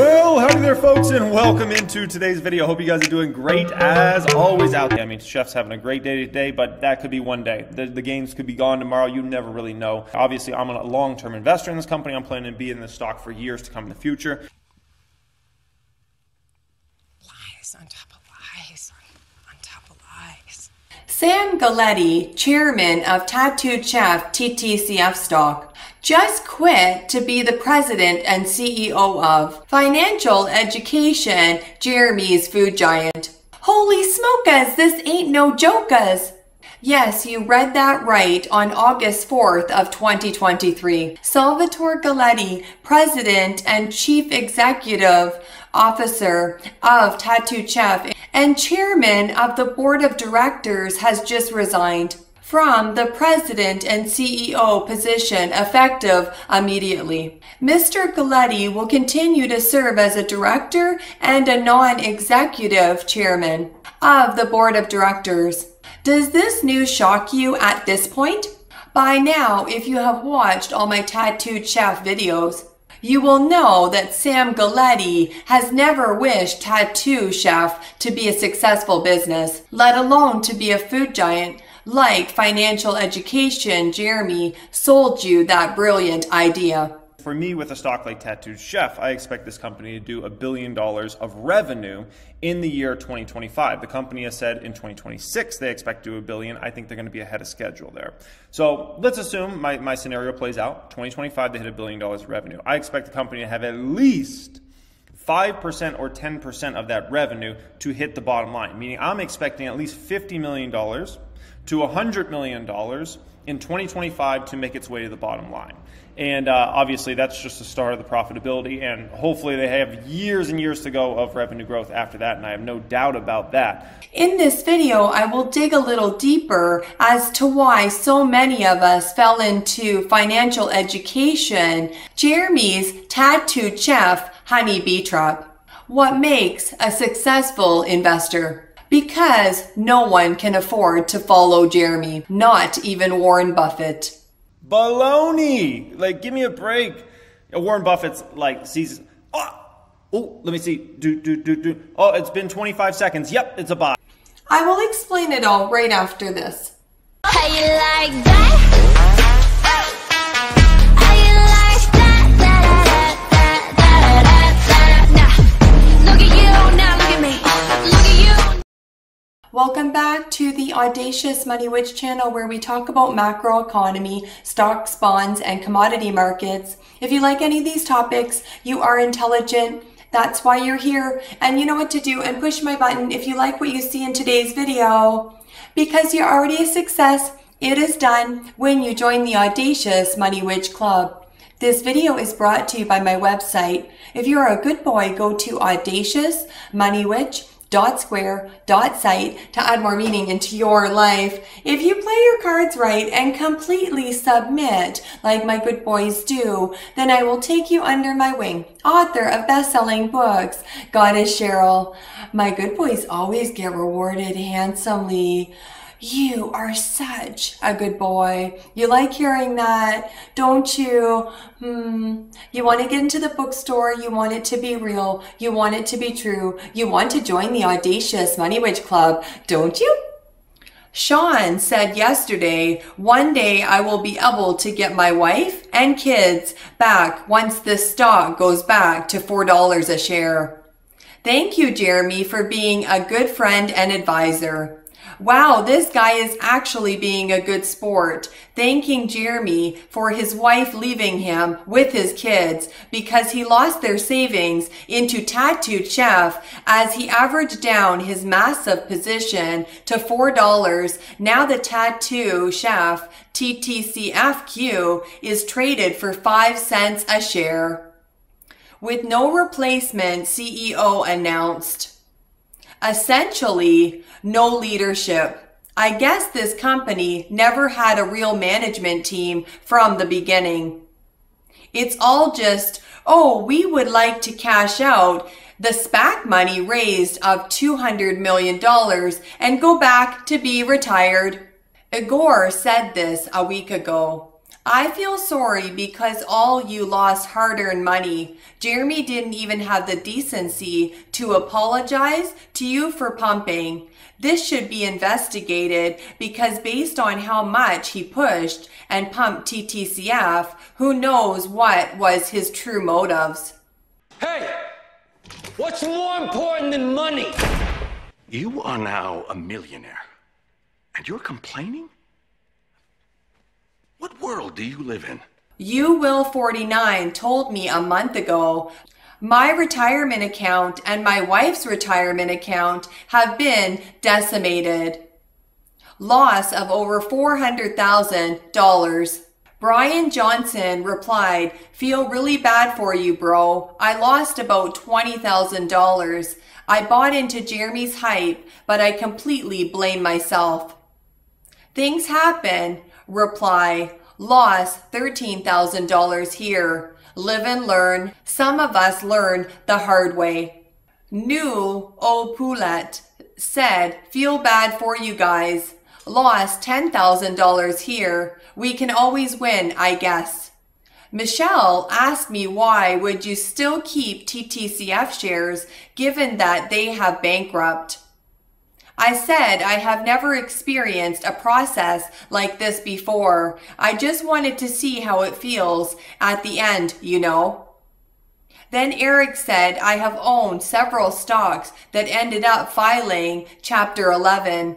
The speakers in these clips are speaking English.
Well, howdy there folks, and welcome into today's video. Hope you guys are doing great as always out there. I mean, Chef's having a great day today, but that could be one day. The gains could be gone tomorrow. You never really know. Obviously, I'm a long-term investor in this company. I'm planning to be in this stock for years to come in the future. Lies on top of lies on top of lies. Sam Galletti, chairman of Tattooed Chef TTCF stock, just quit to be the president and CEO of Financial Education, Jeremy's food giant. Holy smokas, this ain't no jokas. Yes, you read that right. On August 4th of 2023, Salvatore Galletti, President and Chief Executive Officer of Tattooed Chef and Chairman of the Board of Directors, has just resigned from the President and CEO position effective immediately. Mr. Galletti will continue to serve as a director and a non-executive chairman of the Board of Directors. Does this news shock you at this point? By now, if you have watched all my Tattooed Chef videos, you will know that Sam Galletti has never wished Tattoo Chef to be a successful business, let alone to be a food giant like Financial Education. Jeremy sold you that brilliant idea. For me, with a stock like Tattooed Chef, I expect this company to do $1 billion of revenue in the year 2025. The company has said in 2026 they expect to do $1 billion. I think they're going to be ahead of schedule there. So let's assume my scenario plays out. 2025, they hit $1 billion of revenue. I expect the company to have at least 5% or 10% of that revenue to hit the bottom line, meaning I'm expecting at least $50 million to $100 million in 2025 to make its way to the bottom line. And obviously that's just the start of the profitability, and hopefully they have years and years to go of revenue growth after that, and I have no doubt about that. In this video, I will dig a little deeper as to why so many of us fell into financial education, Jeremy's Tattooed Chef honeybee trap. What makes a successful investor? Because no one can afford to follow Jeremy, not even Warren Buffett. Baloney! Like, give me a break. Warren Buffett's like sees. Oh, let me see. Oh, it's been 25 seconds. Yep, it's a buy. I will explain it all right after this. How you like that? How you like that? Nah, look at you, now look at me. Look at you. Welcome back to the Audacious Money Witch channel, where we talk about macroeconomy, stocks, bonds, and commodity markets. If you like any of these topics, you are intelligent. That's why you're here, and you know what to do, and push my button if you like what you see in today's video. Because you're already a success, it is done when you join the Audacious Money Witch Club. This video is brought to you by my website. If you're a good boy, go to audaciousmoneywitch.square.site to add more meaning into your life. If you play your cards right and completely submit like my good boys do, then I will take you under my wing. Author of best-selling books, Goddess Cheryl. My good boys always get rewarded handsomely. You are such a good boy. You like hearing that, don't you? You want to get into the bookstore. You want it to be real. You want it to be true. You want to join the Audacious Money Witch Club, don't you? Sean said yesterday, one day I will be able to get my wife and kids back once this stock goes back to $4 a share. Thank you, Jeremy, for being a good friend and advisor. Wow, this guy is actually being a good sport, thanking Jeremy for his wife leaving him with his kids because he lost their savings into Tattooed Chef as he averaged down his massive position to $4. Now the Tattooed Chef TTCFQ is traded for 5 cents a share. With no replacement, CEO announced. Essentially, no leadership. I guess this company never had a real management team from the beginning. It's all just, oh, we would like to cash out the SPAC money raised of $200 million and go back to be retired. Igor said this a week ago. I feel sorry because all you lost hard-earned money. Jeremy didn't even have the decency to apologize to you for pumping. This should be investigated because based on how much he pushed and pumped TTCF, who knows what was his true motives. Hey! What's more important than money? You are now a millionaire, and you're complaining? What world do you live in? You Will 49 told me a month ago, my retirement account and my wife's retirement account have been decimated. Loss of over $400,000. Brian Johnson replied, feel really bad for you, bro. I lost about $20,000. I bought into Jeremy's hype, but I completely blame myself. Things happen. Reply, loss $13,000 here. Live and learn. Some of us learn the hard way. New O Poulet said, feel bad for you guys. Lost $10,000 here. We can always win, I guess. Michelle asked me why would you still keep TTCF shares given that they have bankrupt. I said I have never experienced a process like this before. I just wanted to see how it feels at the end, you know. Then Eric said I have owned several stocks that ended up filing Chapter 11.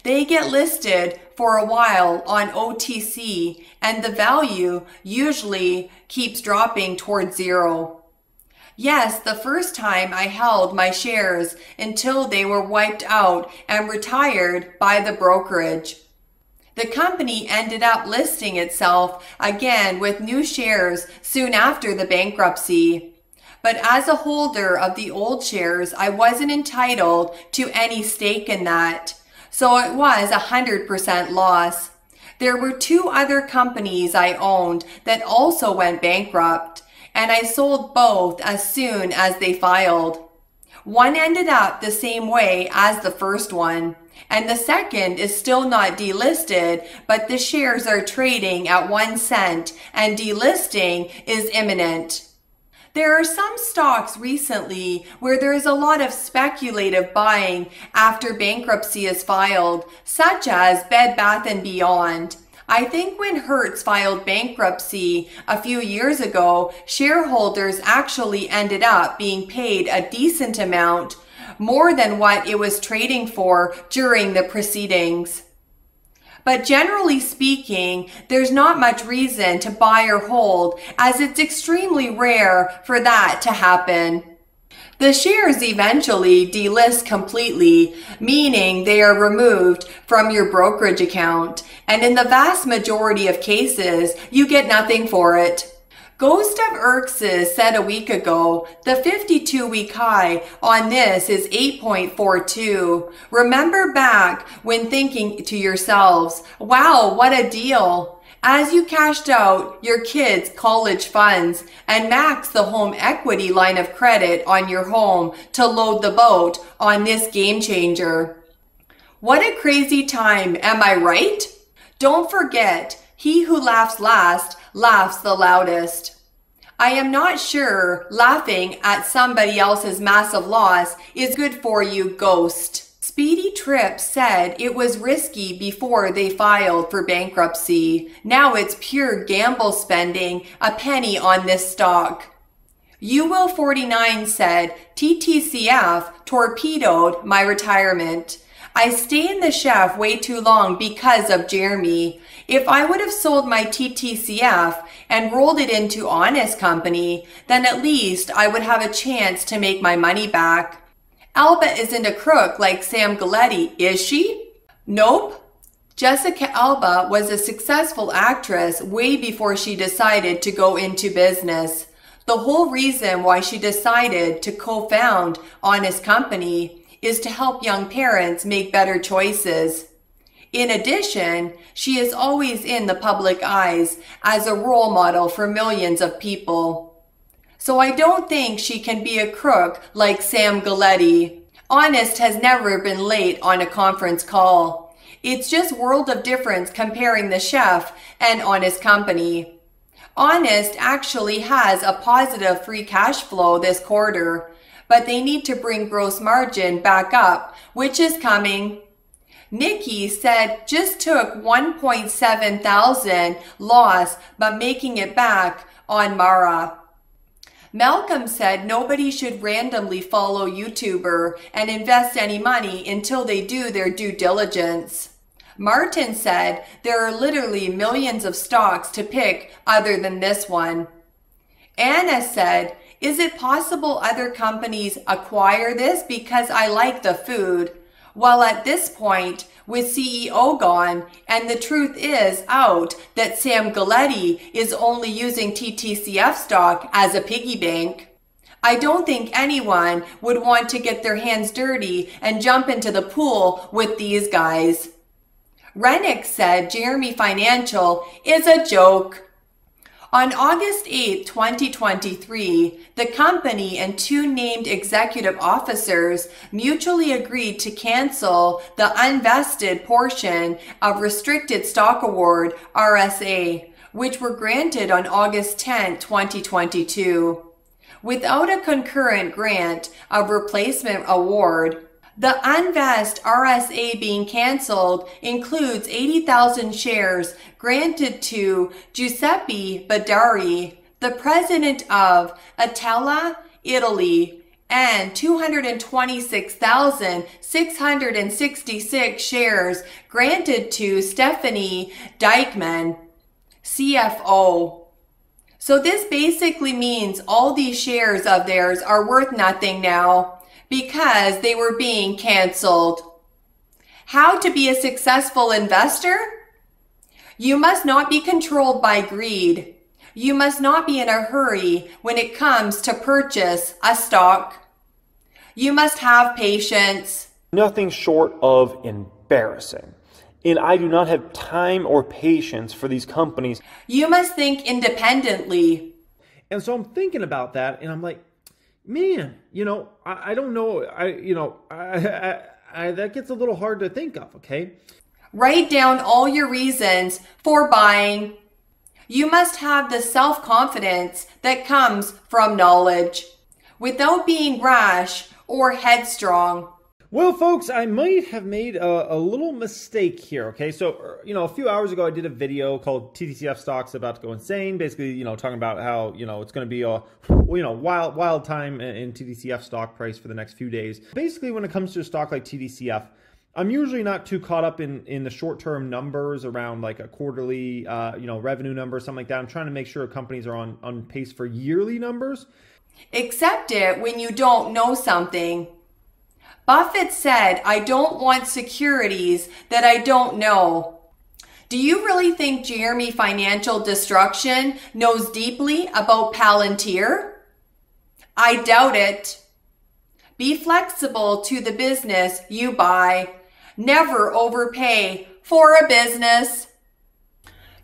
They get listed for a while on OTC and the value usually keeps dropping towards zero. Yes, the first time I held my shares until they were wiped out and retired by the brokerage. The company ended up listing itself again with new shares soon after the bankruptcy. But as a holder of the old shares, I wasn't entitled to any stake in that. So it was 100% loss. There were two other companies I owned that also went bankrupt, and I sold both as soon as they filed. One ended up the same way as the first one, and the second is still not delisted, but the shares are trading at 1 cent and delisting is imminent. There are some stocks recently where there is a lot of speculative buying after bankruptcy is filed, such as Bed Bath & Beyond. I think when Hertz filed bankruptcy a few years ago, shareholders actually ended up being paid a decent amount, more than what it was trading for during the proceedings. But generally speaking, there's not much reason to buy or hold, as it's extremely rare for that to happen. The shares eventually delist completely, meaning they are removed from your brokerage account, and in the vast majority of cases, you get nothing for it. Ghost of Erxes said a week ago, the 52-week high on this is 8.42. Remember back when thinking to yourselves, wow, what a deal. As you cashed out your kids' college funds and maxed the home equity line of credit on your home to load the boat on this game changer. What a crazy time, am I right? Don't forget, he who laughs last laughs the loudest. I am not sure laughing at somebody else's massive loss is good for you, Ghost. Speedy Trip said it was risky before they filed for bankruptcy. Now it's pure gamble spending a penny on this stock. UWill49 said TTCF torpedoed my retirement. I stay in the chef way too long because of Jeremy. If I would have sold my TTCF and rolled it into Honest Company, then at least I would have a chance to make my money back. Alba isn't a crook like Sam Galletti, is she? Nope. Jessica Alba was a successful actress way before she decided to go into business. The whole reason why she decided to co-found Honest Company is to help young parents make better choices. In addition, she is always in the public eyes as a role model for millions of people. So I don't think she can be a crook like Sam Galletti. Honest has never been late on a conference call. It's just world of difference comparing the chef and Honest Company. Honest actually has a positive free cash flow this quarter, but they need to bring gross margin back up, which is coming. Nikki said just took 1.7 thousand loss, but making it back on Mara. Malcolm said nobody should randomly follow YouTuber and invest any money until they do their due diligence. Martin said there are literally millions of stocks to pick other than this one. Anna said, is it possible other companies acquire this because I like the food? Well, at this point, with CEO gone, and the truth is out that Sam Galletti is only using TTCF stock as a piggy bank, I don't think anyone would want to get their hands dirty and jump into the pool with these guys. Rennick said Jeremy Financial is a joke. On August 8, 2023, the company and two named executive officers mutually agreed to cancel the unvested portion of Restricted Stock Award, RSA, which were granted on August 10, 2022. Without a concurrent grant of replacement award, the unvest RSA being canceled includes 80,000 shares granted to Giuseppe Badari, the president of Atella, Italy, and 226,666 shares granted to Stephanie Dykman, CFO. So this basically means all these shares of theirs are worth nothing now, because they were being canceled. How to be a successful investor? You must not be controlled by greed. You must not be in a hurry when it comes to purchase a stock. You must have patience. Nothing short of embarrassing. And I do not have time or patience for these companies. You must think independently. And so I'm thinking about that, and I'm like, man, I don't know. That gets a little hard to think of, okay? Write down all your reasons for buying. You must have the self-confidence that comes from knowledge, without being rash or headstrong. Well, folks, I might have made a little mistake here, okay? So, a few hours ago, I did a video called TTCF Stocks About to Go Insane, basically, talking about how, it's going to be a, wild time in TTCF stock price for the next few days. Basically, when it comes to a stock like TTCF, I'm usually not too caught up in the short-term numbers around like a quarterly, revenue number or something like that. I'm trying to make sure companies are on pace for yearly numbers. Accept it when you don't know something. Buffett said, I don't want securities that I don't know. Do you really think Jeremy Financial Destruction knows deeply about Palantir? I doubt it. Be flexible to the business you buy. Never overpay for a business.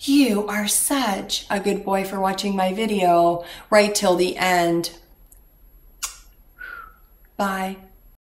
You are such a good boy for watching my video right till the end. Bye.